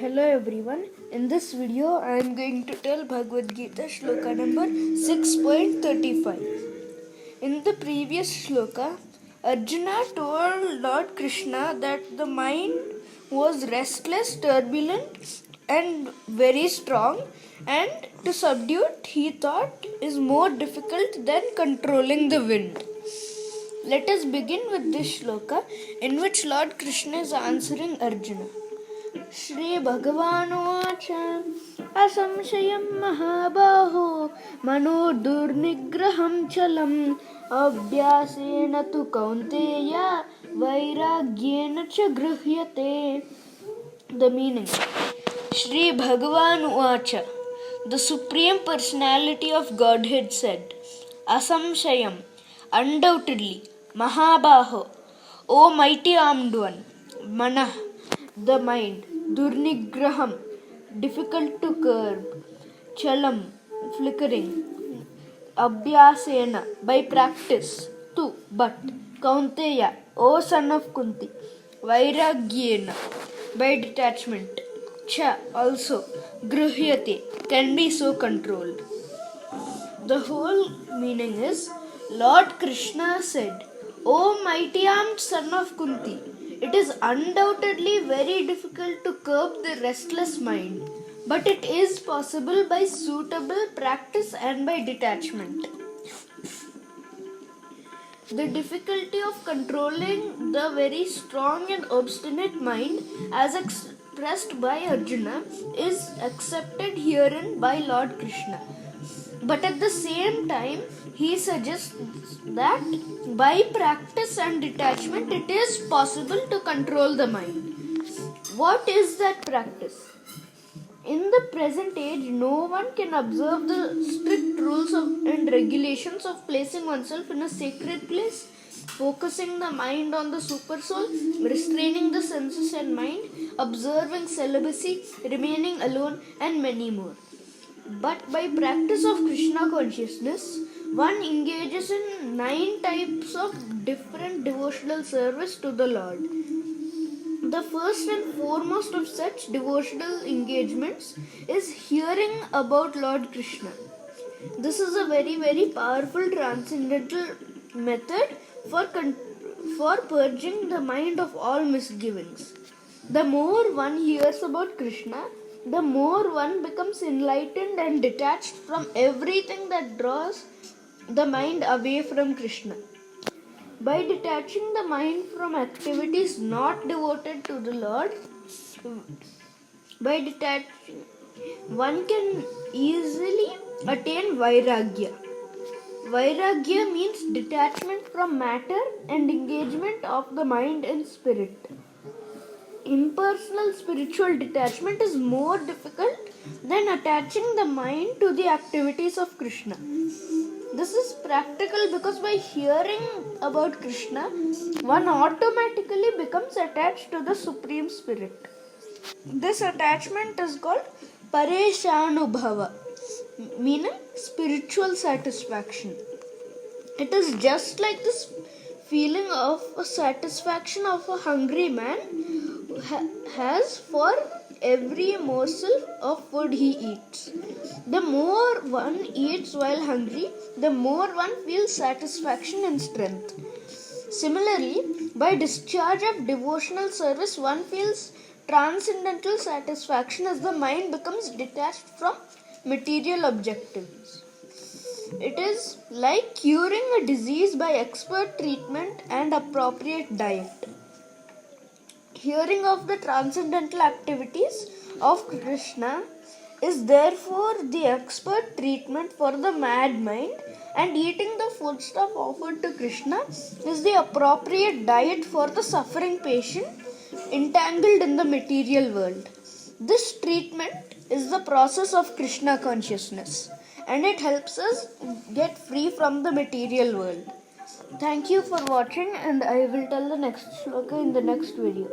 Hello everyone, in this video I am going to tell Bhagavad Gita shloka number 6.35. In the previous shloka, Arjuna told Lord Krishna that the mind was restless, turbulent and very strong, and to subdue it he thought is more difficult than controlling the wind. Let us begin with this shloka in which Lord Krishna is answering Arjuna. Shri भगवानुवाच असंशयं महाबाहो मनो दुर्निग्रहं चलम् अभ्यासेन तु कौन्तेय वैराग्येन च गृह्यते. The meaning: Shri Bhagavan Uvacha, the Supreme Personality of Godhead said, Asamshayam, undoubtedly, Mahabaho, O mighty armed one, Manah, the mind, Durnigraham, difficult to curb, Chalam, flickering, Abhyasena, by practice, Tu, but, Kaunteya, O son of Kunti, Vairagyena, by detachment, Cha, also, Gruhyate, can be so controlled. The whole meaning is, Lord Krishna said, O mighty armed son of Kunti, it is undoubtedly very difficult to curb the restless mind, but it is possible by suitable practice and by detachment. The difficulty of controlling the very strong and obstinate mind, as expressed by Arjuna, is accepted herein by Lord Krishna. But at the same time, he suggests that by practice and detachment, it is possible to control the mind. What is that practice? In the present age, no one can observe the strict rules and regulations of placing oneself in a sacred place, focusing the mind on the supersoul, restraining the senses and mind, observing celibacy, remaining alone, and many more. But by practice of Krishna consciousness, one engages in 9 types of different devotional service to the Lord. The first and foremost of such devotional engagements is hearing about Lord Krishna. This is a very, very powerful transcendental method for purging the mind of all misgivings. The more one hears about Krishna, the more one becomes enlightened and detached from everything that draws the mind away from Krishna. By detaching the mind from activities not devoted to the Lord, one can easily attain Vairagya. Vairagya means detachment from matter and engagement of the mind and spirit. Impersonal spiritual detachment is more difficult than attaching the mind to the activities of Krishna. This is practical because by hearing about Krishna, one automatically becomes attached to the Supreme Spirit. This attachment is called Pareshanubhava, meaning spiritual satisfaction. It is just like this feeling of a satisfaction of a hungry man has for every morsel of food he eats. The more one eats while hungry, the more one feels satisfaction and strength. Similarly, by discharge of devotional service, one feels transcendental satisfaction as the mind becomes detached from material objectives. It is like curing a disease by expert treatment and appropriate diet. Hearing of the transcendental activities of Krishna is therefore the expert treatment for the mad mind, and eating the foodstuff offered to Krishna is the appropriate diet for the suffering patient entangled in the material world. This treatment is the process of Krishna consciousness, and it helps us get free from the material world. Thank you for watching, and I will tell the next shloka in the next video.